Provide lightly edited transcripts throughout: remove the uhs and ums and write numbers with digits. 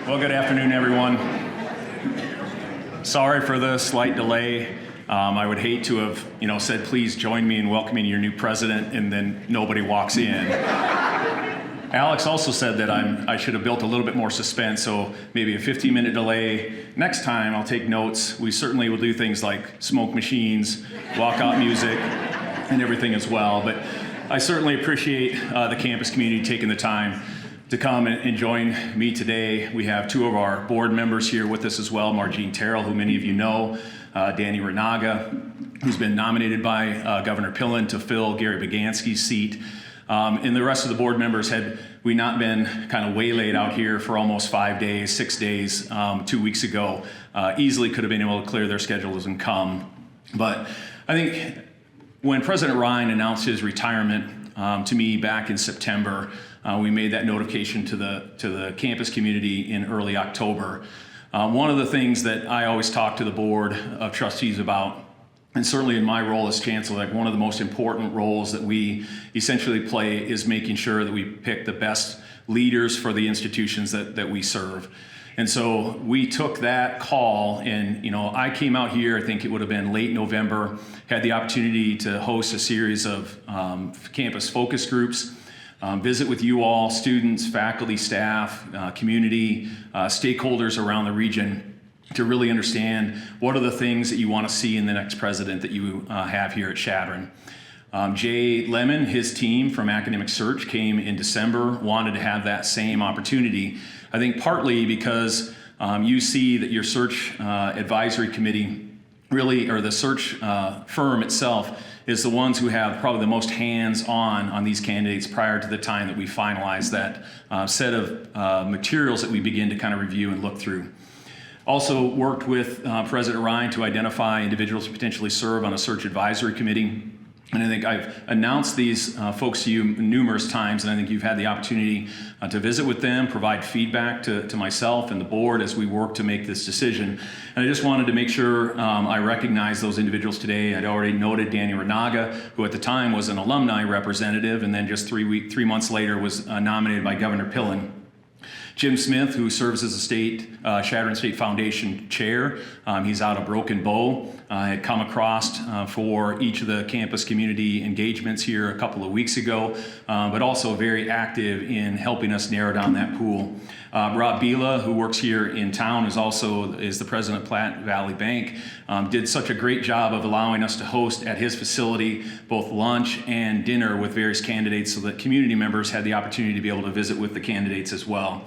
Well, good afternoon, everyone. Sorry for the slight delay. I would hate to have, said, please join me in welcoming your new president, and then nobody walks in. Alex also said that I should have built a little bit more suspense, so maybe a 15-minute delay. Next time, I'll take notes. We certainly will do things like smoke machines, walkout music, and everything as well. But I certainly appreciate the campus community taking the time to come and join me today. We have two of our board members here with us as well, Margene Terrell, who many of you know, Danny Renaga, who's been nominated by Governor Pillen to fill Gary Bagansky's seat. And the rest of the board members, had we not been kind of waylaid out here for almost 5 days, 6 days, 2 weeks ago, easily could have been able to clear their schedules and come. But I think when President Rhine announced his retirement to me back in September, we made that notification to the campus community in early October. One of the things that I always talk to the board of trustees about, and certainly in my role as chancellor, like one of the most important roles that we essentially play is making sure that we pick the best leaders for the institutions that we serve. And so we took that call, and I came out here, I think it would have been late November, had the opportunity to host a series of campus focus groups, visit with you all, students, faculty, staff, community, stakeholders around the region, to really understand what are the things that you want to see in the next president that you have here at Chadron. Jay Lemon, his team from Academic Search, came in December, wanted to have that same opportunity. I think partly because you see that your search advisory committee really, or the search firm itself, is the ones who have probably the most hands-on these candidates prior to the time that we finalize that set of materials that we begin to kind of review and look through. Also worked with President Rhine to identify individuals to potentially serve on a search advisory committee. And I think I've announced these folks to you numerous times, and I think you've had the opportunity to visit with them, provide feedback to myself and the board as we work to make this decision. And I just wanted to make sure I recognize those individuals today. I'd already noted Danny Renaga, who at the time was an alumni representative, and then just 3 months later was nominated by Governor Pillen. Jim Smith, who serves as a Chadron State Foundation chair. He's out of Broken Bow. Had come across for each of the campus community engagements here a couple of weeks ago, but also very active in helping us narrow down that pool. Rob Bila, who works here in town, is the president of Platte Valley Bank, did such a great job of allowing us to host at his facility both lunch and dinner with various candidates so that community members had the opportunity to be able to visit with the candidates as well.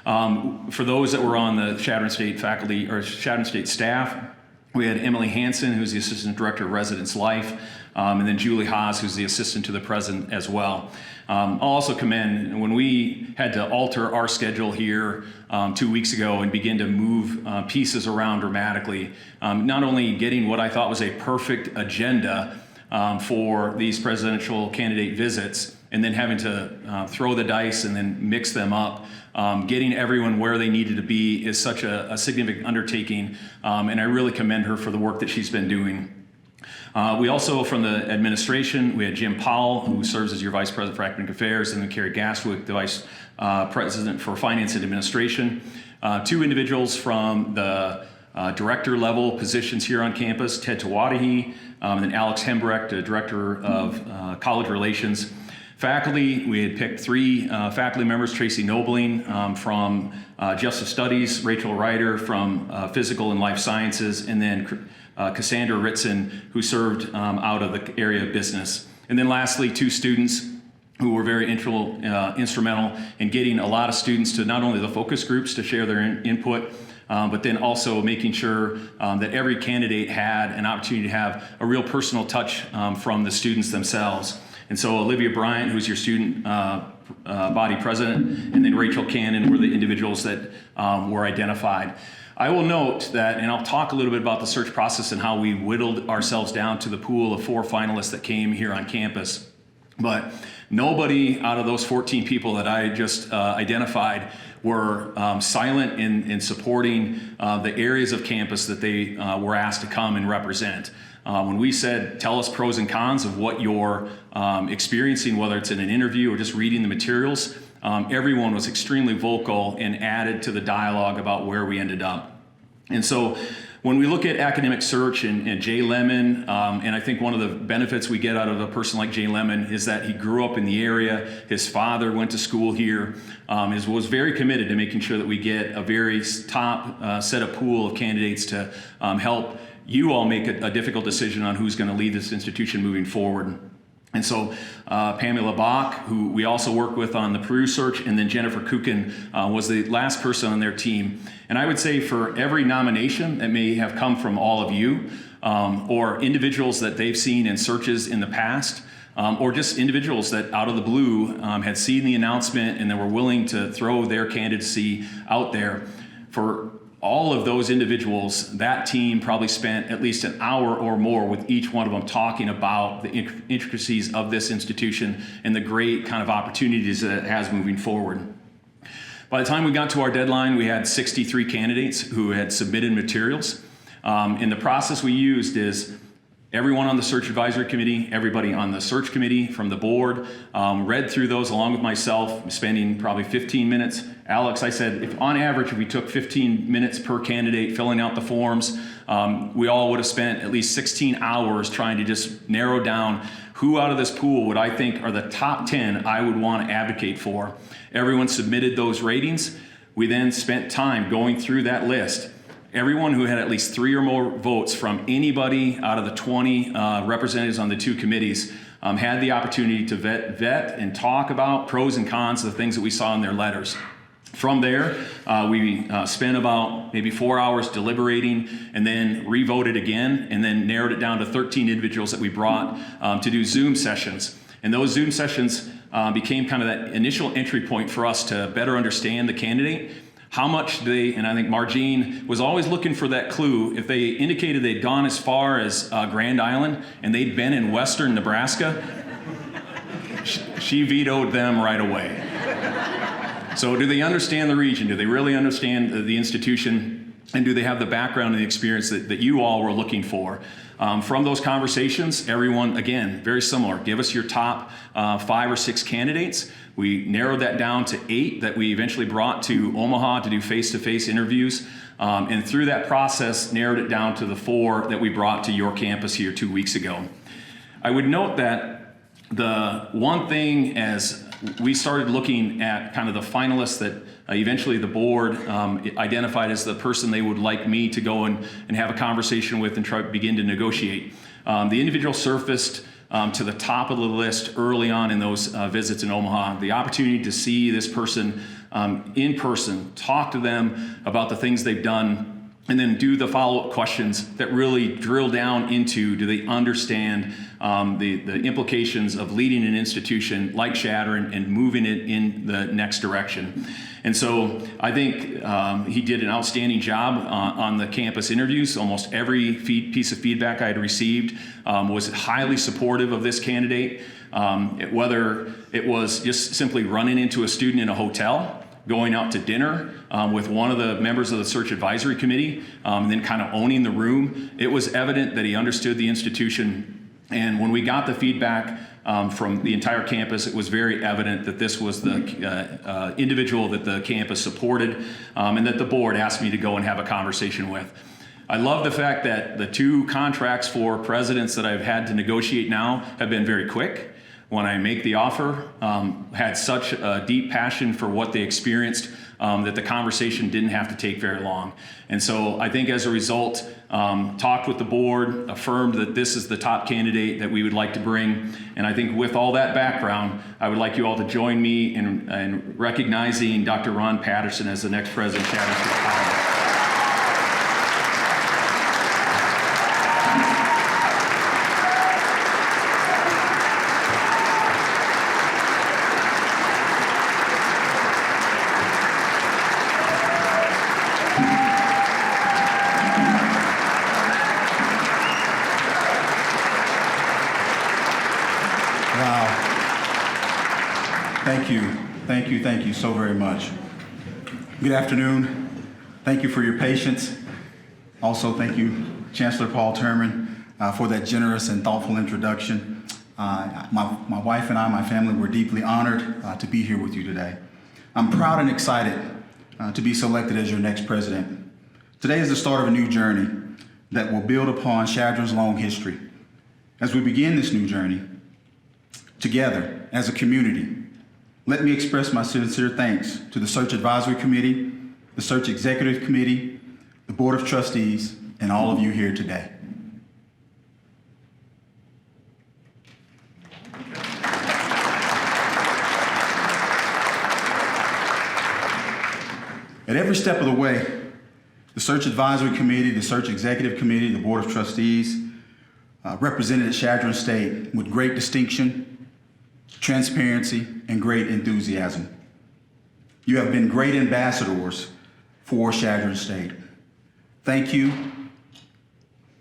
For those that were on the Chadron State faculty or Chadron State staff, we had Emily Hansen, who's the Assistant Director of Residence Life, and then Julie Haas, who's the Assistant to the President as well. I'll also commend, when we had to alter our schedule here 2 weeks ago and begin to move pieces around dramatically, not only getting what I thought was a perfect agenda for these presidential candidate visits, and then having to throw the dice and then mix them up. Getting everyone where they needed to be is such a significant undertaking, and I really commend her for the work that she's been doing. We also, from the administration, we had Jim Powell, who serves as your Vice President for Academic Affairs, and then Carrie Gaswick, the Vice President for Finance and Administration. Two individuals from the director level positions here on campus, Ted Tawadahi, and then Alex Hembrecht, the Director of College Relations. Faculty, we had picked 3 faculty members, Tracy Nobling from Justice Studies, Rachel Ryder from Physical and Life Sciences, and then Cassandra Ritson, who served out of the area of business. And then lastly, 2 students who were very instrumental in getting a lot of students to not only the focus groups to share their input, but then also making sure that every candidate had an opportunity to have a real personal touch from the students themselves. And so Olivia Bryant, who's your student body president, and then Rachel Cannon were the individuals that were identified. I will note that, and I'll talk a little bit about the search process and how we whittled ourselves down to the pool of 4 finalists that came here on campus. But nobody out of those 14 people that I just identified were silent in supporting the areas of campus that they were asked to come and represent. When we said, tell us pros and cons of what you're experiencing, whether it's in an interview or just reading the materials, everyone was extremely vocal and added to the dialogue about where we ended up. And so when we look at academic search and Jay Lemon, and I think one of the benefits we get out of a person like Jay Lemon is that he grew up in the area, his father went to school here, was very committed to making sure that we get a very top set of pool of candidates to help you all make a difficult decision on who's going to lead this institution moving forward. And so Pamela Bach, who we also work with on the Peru search, and then Jennifer Kukin was the last person on their team. And I would say for every nomination that may have come from all of you, or individuals that they've seen in searches in the past, or just individuals that out of the blue had seen the announcement and they were willing to throw their candidacy out there, for all of those individuals, that team probably spent at least an hour or more with each one of them talking about the intricacies of this institution and the great kind of opportunities that it has moving forward. By the time we got to our deadline, we had 63 candidates who had submitted materials. And the process we used is everyone on the search advisory committee, everybody on the search committee from the board, read through those along with myself, spending probably 15 minutes. Alex, I said, if on average, if we took 15 minutes per candidate filling out the forms, we all would have spent at least 16 hours trying to just narrow down who out of this pool would I think are the top 10 I would want to advocate for. Everyone submitted those ratings. We then spent time going through that list. Everyone who had at least 3 or more votes from anybody out of the 20 representatives on the 2 committees had the opportunity to vet and talk about pros and cons of the things that we saw in their letters. From there, we spent about maybe 4 hours deliberating and then re-voted again and then narrowed it down to 13 individuals that we brought to do Zoom sessions. And those Zoom sessions became kind of that initial entry point for us to better understand the candidate. How much and I think Margene was always looking for that clue. If they indicated they'd gone as far as Grand Island and they'd been in western Nebraska, she vetoed them right away. So do they understand the region? Do they really understand the institution? And do they have the background and the experience that you all were looking for? From those conversations, everyone, again, very similar. Give us your top 5 or 6 candidates. We narrowed that down to 8 that we eventually brought to Omaha to do face-to-face interviews. And through that process, narrowed it down to the 4 that we brought to your campus here 2 weeks ago. I would note that the one thing as we started looking at kind of the finalists that eventually the board identified as the person they would like me to go and have a conversation with and try to begin to negotiate. The individual surfaced to the top of the list early on in those visits in Omaha. The opportunity to see this person in person, talk to them about the things they've done, and then do the follow-up questions that really drill down into, do they understand the implications of leading an institution like Chadron and moving it in the next direction. And so I think he did an outstanding job on the campus interviews. Almost every piece of feedback I had received was highly supportive of this candidate, whether it was just simply running into a student in a hotel, going out to dinner with one of the members of the search advisory committee, and then kind of owning the room. It was evident that he understood the institution. And when we got the feedback from the entire campus, it was very evident that this was the individual that the campus supported and that the board asked me to go and have a conversation with. I love the fact that the 2 contracts for presidents that I've had to negotiate now have been very quick. When I make the offer, had such a deep passion for what they experienced that the conversation didn't have to take very long. And so I think as a result, talked with the board, affirmed that this is the top candidate that we would like to bring. And I think with all that background, I would like you all to join me in recognizing Dr. Ron Patterson as the next president of Chadron State College. Thank you so very much. Good afternoon. Thank you for your patience. Also, thank you, Chancellor Paul Terman, for that generous and thoughtful introduction. My wife and I, my family, were deeply honored to be here with you today. I'm proud and excited to be selected as your next president. Today is the start of a new journey that will build upon Chadron's long history. As we begin this new journey, together as a community, let me express my sincere thanks to the Search Advisory Committee, the Search Executive Committee, the Board of Trustees, and all of you here today. At every step of the way, the Search Advisory Committee, the Search Executive Committee, the Board of Trustees represented at Chadron State with great distinction, transparency, and great enthusiasm. You have been great ambassadors for Chadron State. Thank you,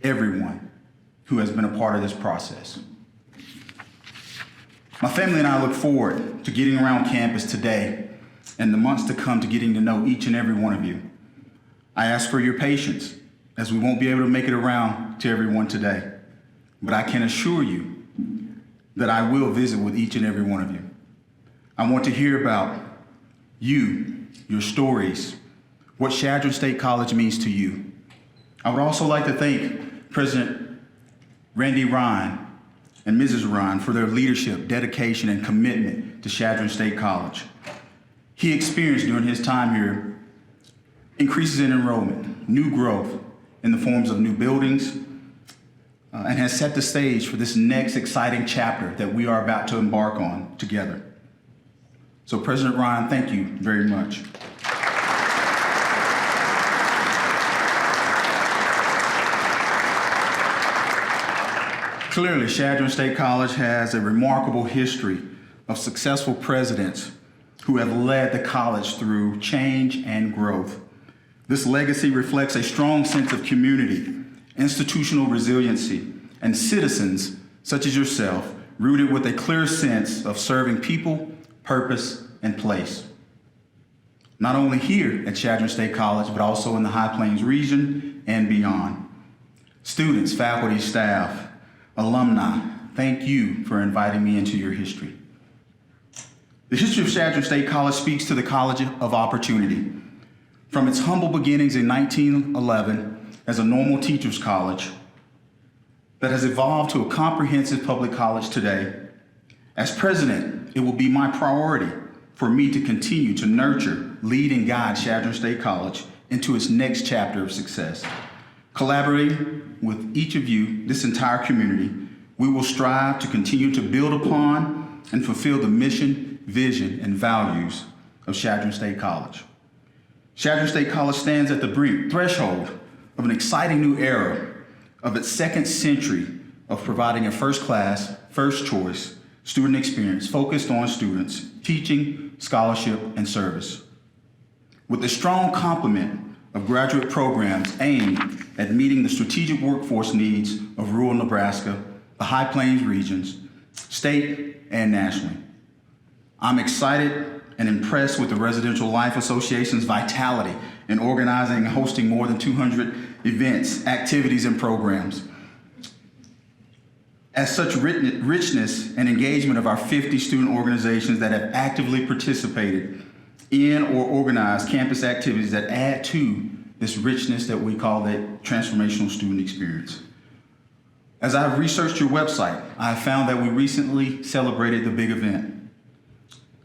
everyone who has been a part of this process. My family and I look forward to getting around campus today and the months to come to getting to know each and every one of you. I ask for your patience as we won't be able to make it around to everyone today, but I can assure you that I will visit with each and every one of you. I want to hear about you, your stories, what Chadron State College means to you. I would also like to thank President Randy Rhine and Mrs. Rhine for their leadership, dedication, and commitment to Chadron State College. He experienced during his time here increases in enrollment, new growth in the forms of new buildings, and has set the stage for this next exciting chapter that we are about to embark on together. So President Ryan, thank you very much. Clearly, Chadron State College has a remarkable history of successful presidents who have led the college through change and growth. This legacy reflects a strong sense of community, institutional resiliency, and citizens such as yourself, rooted with a clear sense of serving people, purpose, and place. Not only here at Chadron State College, but also in the High Plains region and beyond. Students, faculty, staff, alumni, thank you for inviting me into your history. The history of Chadron State College speaks to the College of Opportunity. From its humble beginnings in 1911 as a normal teachers college that has evolved to a comprehensive public college today. As president, it will be my priority for me to continue to nurture, lead, and guide Chadron State College into its next chapter of success. Collaborating with each of you, this entire community, we will strive to continue to build upon and fulfill the mission, vision, and values of Chadron State College. Chadron State College stands at the threshold of an exciting new era of its second century of providing a first-class, first-choice student experience focused on students, teaching, scholarship, and service. With a strong complement of graduate programs aimed at meeting the strategic workforce needs of rural Nebraska, the High Plains regions, state, and nationally. I'm excited and impressed with the Residential Life Association's vitality in organizing and hosting more than 200 events, activities, and programs. As such richness and engagement of our 50 student organizations that have actively participated in or organized campus activities that add to this richness that we call the transformational student experience. As I've researched your website, I have found that we recently celebrated the big event.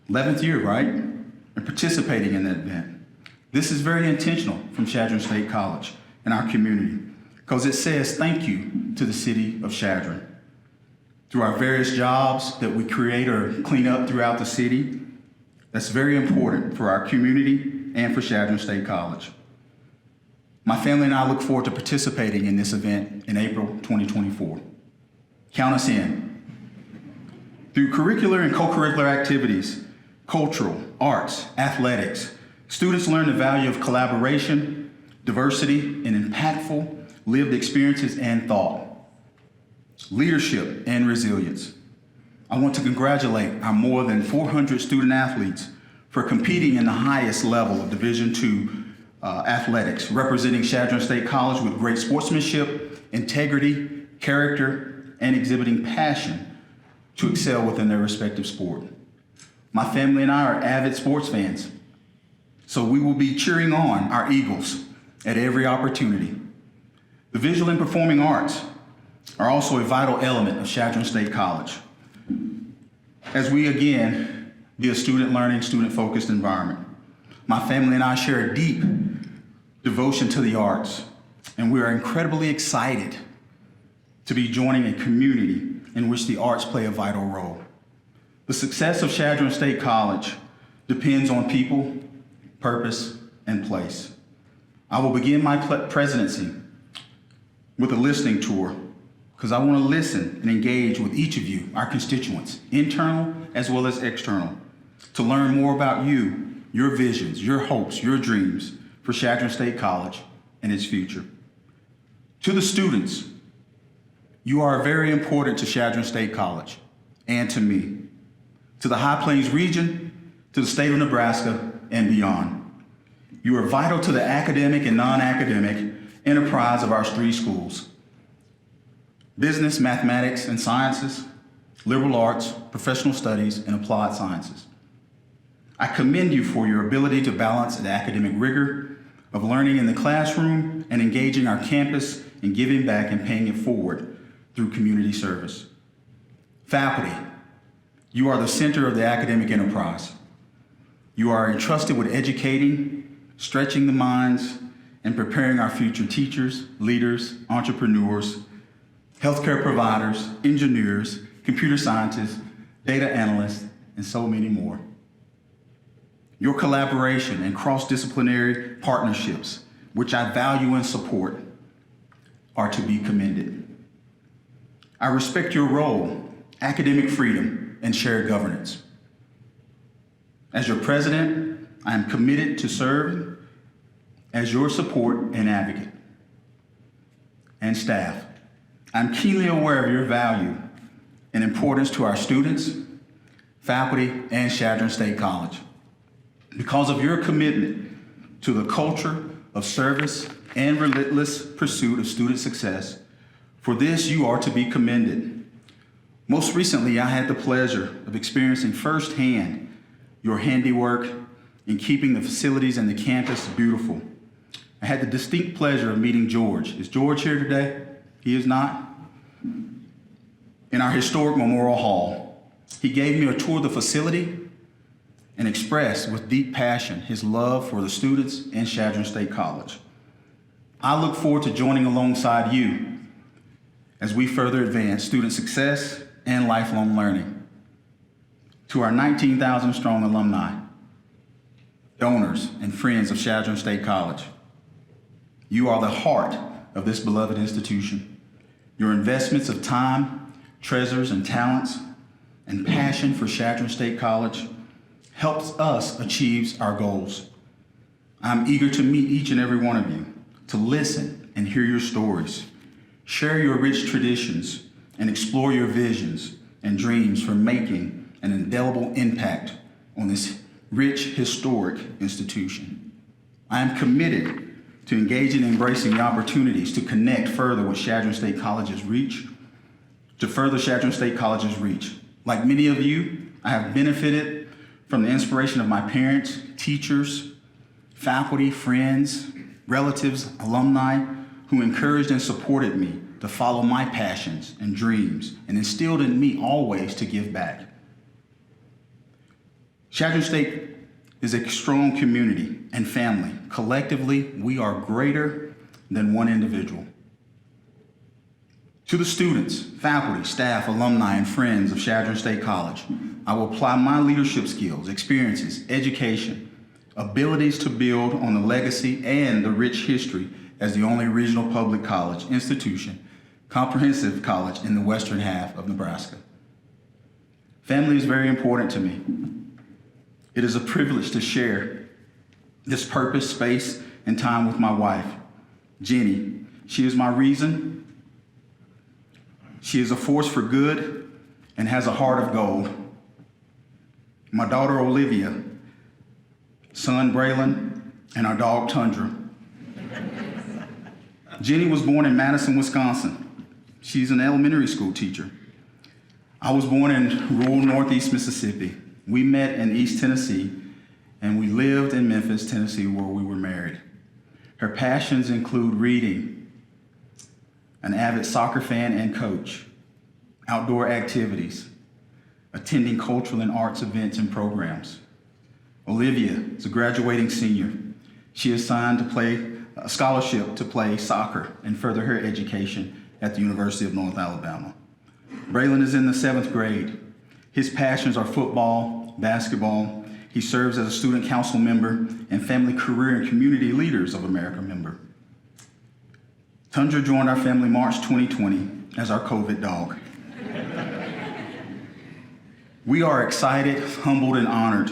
11th year, right? And participating in that event. This is very intentional from Chadron State College and our community because it says thank you to the city of Chadron. Through our various jobs that we create or clean up throughout the city, that's very important for our community and for Chadron State College. My family and I look forward to participating in this event in April 2024. Count us in. Through curricular and co-curricular activities, cultural, arts, athletics, students learn the value of collaboration, diversity, and impactful lived experiences and thought, leadership, and resilience. I want to congratulate our more than 400 student athletes for competing in the highest level of Division II athletics, representing Chadron State College with great sportsmanship, integrity, character, and exhibiting passion to excel within their respective sport. My family and I are avid sports fans, So we will be cheering on our Eagles at every opportunity. The visual and performing arts are also a vital element of Chadron State College. As we again be a student-learning, student-focused environment, my family and I share a deep devotion to the arts, and we are incredibly excited to be joining a community in which the arts play a vital role. The success of Chadron State College depends on people, purpose, and place. I will begin my presidency with a listening tour because I want to listen and engage with each of you, our constituents, internal as well as external, to learn more about you, your visions, your hopes, your dreams for Chadron State College and its future. To the students, you are very important to Chadron State College and to me, to the High Plains region, to the state of Nebraska, and beyond. You are vital to the academic and non-academic enterprise of our three schools: business, mathematics, and sciences, liberal arts, professional studies, and applied sciences. I commend you for your ability to balance the academic rigor of learning in the classroom and engaging our campus in giving back and paying it forward through community service. Faculty, you are the center of the academic enterprise. You are entrusted with educating, stretching the minds, and preparing our future teachers, leaders, entrepreneurs, healthcare providers, engineers, computer scientists, data analysts, and so many more. Your collaboration and cross-disciplinary partnerships, which I value and support, are to be commended. I respect your role, academic freedom, and shared governance. As your president, I am committed to serving as your support and advocate. And staff, I'm keenly aware of your value and importance to our students, faculty, and Chadron State College. Because of your commitment to the culture of service and relentless pursuit of student success, for this you are to be commended. Most recently, I had the pleasure of experiencing firsthand your handiwork in keeping the facilities and the campus beautiful. I had the distinct pleasure of meeting George. Is George here today? He is not. In our historic Memorial Hall, he gave me a tour of the facility and expressed with deep passion his love for the students and Chadron State College. I look forward to joining alongside you as we further advance student success and lifelong learning. To our 19,000 strong alumni, donors, and friends of Chadron State College, you are the heart of this beloved institution. Your investments of time, treasures, and talents, and passion for Chadron State College helps us achieve our goals. I'm eager to meet each and every one of you, to listen and hear your stories, share your rich traditions, and explore your visions and dreams for making an indelible impact on this rich, historic institution. I am committed to engaging and embracing the opportunities to connect further with Chadron State College's reach, to further Chadron State College's reach. Like many of you, I have benefited from the inspiration of my parents, teachers, faculty, friends, relatives, alumni, who encouraged and supported me to follow my passions and dreams and instilled in me always to give back. Chadron State is a strong community and family. Collectively, we are greater than one individual. To the students, faculty, staff, alumni, and friends of Chadron State College, I will apply my leadership skills, experiences, education, abilities to build on the legacy and the rich history as the only regional public college institution, comprehensive college in the western half of Nebraska. Family is very important to me. It is a privilege to share this purpose, space, and time with my wife, Jenny. She is my reason. She is a force for good and has a heart of gold. My daughter, Olivia, son, Braylon, and our dog, Tundra. Jenny was born in Madison, Wisconsin. She's an elementary school teacher. I was born in rural Northeast Mississippi. We met in East Tennessee and we lived in Memphis, Tennessee, where we were married. Her passions include reading, an avid soccer fan and coach, outdoor activities, attending cultural and arts events and programs. Olivia is a graduating senior. She is signed to play a scholarship to play soccer and further her education at the University of North Alabama. Braylon is in the 7th grade. His passions are football, basketball. He serves as a student council member and Family Career and Community Leaders of America member. Tundra joined our family March 2020 as our COVID dog. We are excited, humbled, and honored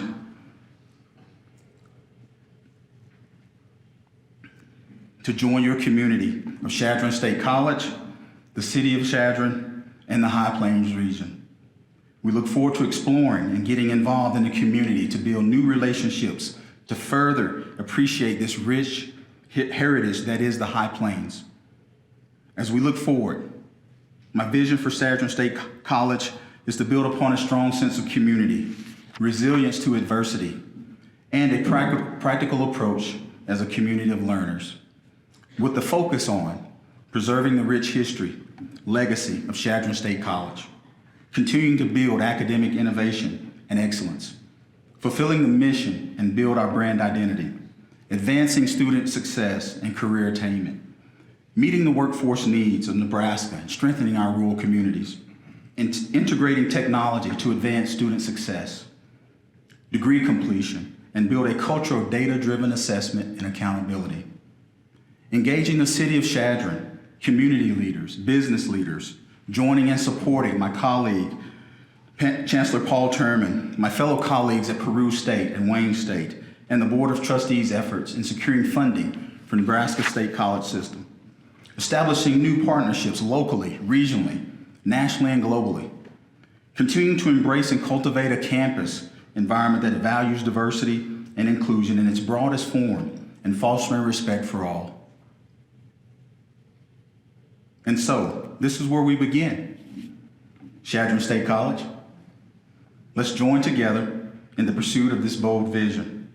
to join your community of Chadron State College, the city of Chadron, and the High Plains region. We look forward to exploring and getting involved in the community to build new relationships to further appreciate this rich heritage that is the High Plains. As we look forward, my vision for Chadron State College is to build upon a strong sense of community, resilience to adversity, and a practical approach as a community of learners, with the focus on preserving the rich history, legacy of Chadron State College, continuing to build academic innovation and excellence, fulfilling the mission and build our brand identity, advancing student success and career attainment, meeting the workforce needs of Nebraska and strengthening our rural communities, integrating technology to advance student success, degree completion, and build a culture of data-driven assessment and accountability. Engaging the city of Chadron, community leaders, business leaders, joining and supporting my colleague, Chancellor Paul Terman, my fellow colleagues at Peru State and Wayne State, and the Board of Trustees' efforts in securing funding for Nebraska State College system. Establishing new partnerships locally, regionally, nationally, and globally. Continuing to embrace and cultivate a campus environment that values diversity and inclusion in its broadest form and fostering respect for all. And so, this is where we begin. Chadron State College. Let's join together in the pursuit of this bold vision.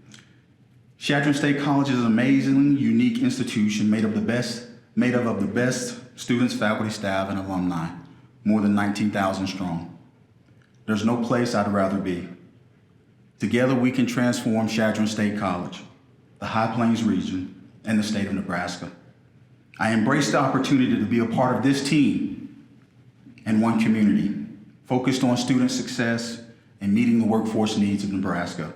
Chadron State College is an amazingly unique institution made up of the best students, faculty, staff, and alumni, more than 19,000 strong. There's no place I'd rather be. Together we can transform Chadron State College, the High Plains region, and the state of Nebraska. I embrace the opportunity to be a part of this team and one community, focused on student success and meeting the workforce needs of Nebraska.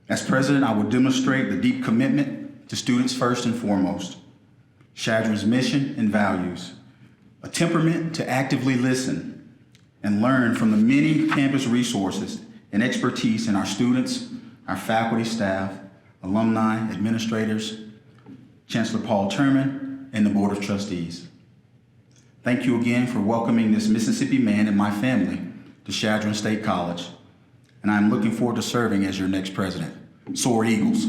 As president, I will demonstrate the deep commitment to students first and foremost, Chadron's mission and values, a temperament to actively listen and learn from the many campus resources and expertise in our students, our faculty, staff, alumni, administrators, Chancellor Paul Terman, and the Board of Trustees. Thank you again for welcoming this Mississippi man and my family to Chadron State College, and I'm looking forward to serving as your next president. Soar Eagles.